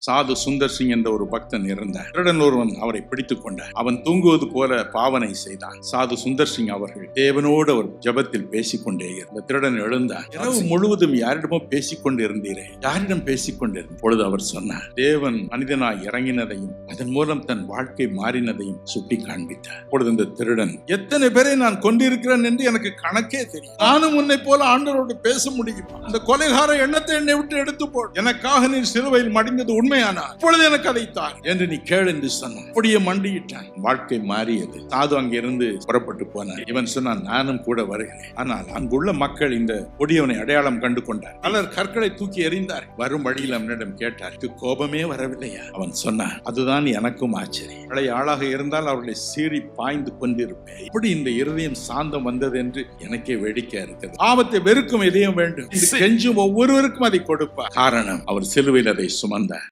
சாது சுந்தர் சிங் என்ற ஒரு பக்தன் இருந்தார். திருடன் ஒருவன் அவரை பிடித்துக் கொண்டார். அவன் தூங்குவது போல பாவனை செய்தான். சாது சுந்தர் சிங் அவர்கள் தேவனோடு அவர் ஜபத்தில் பேசிக்கொண்டே இருந்தார். திருடன் எழுந்தார். இரவு முழுவதும் யாரிடமோ பேசிக்கொண்டு இருந்தீரே, யாரிடம் பேசிக்கொண்டிருந்த பொழுது அவர் சொன்னார், தேவன் மனிதனாய் இறங்கினதையும் அதன் மூலம் தன் வாழ்க்கை மாறினதையும் சுட்டி காண்பித்தார். பொழுது இந்த திருடன், எத்தனை பேரை நான் கொண்டிருக்கிறேன் என்று எனக்கு கணக்கே தெரியும், நானும் உன்னை போல ஆண்டவரோடு பேச முடியுமா? அந்த கொலைகார எண்ணத்தை என்னை விட்டு எடுத்து போடு, எனக்காக நீ சிலுவையில் மடிந்தது உண்மையானா இப்பொழுது எனக்கு அதை தார் என்று நீ கேள் என்று சொன்னான். அப்படியே மண்டியிட்டான். வாழ்க்கை மாறியது. சாது அங்கிருந்து புறப்பட்டு போனார். இவன் சொன்னான், நானும் கூட வருகிறேன். ஆனால் அங்குள்ள மக்கள் இந்த கொடியவனை அடையாளம் கண்டு கொண்டார். பலர் கற்களை தூக்கி எறிந்தார். வரும் வழியில் அவனிடம் கேட்டார், கோபமே வரவில்லையா? அவன் சொன்னான், அதுதான் எனக்கும் ஆச்சரியம். பழைய ஆளாக இருந்தால் அவர்களை சீறி பாய்ந்து கொண்டிருப்பேன். இப்படி இந்த இருதயம் சாந்தம் வந்தது என்று எனக்கே வேடிக்கை இருக்கிறது. ஆபத்தை வெறுக்கும் இதயம் வேண்டும். கெஞ்சும் ஒவ்வொருவருக்கும் அதை கொடுப்பார். காரணம், அவர் சிலுவையில் அதை சுமந்தார்.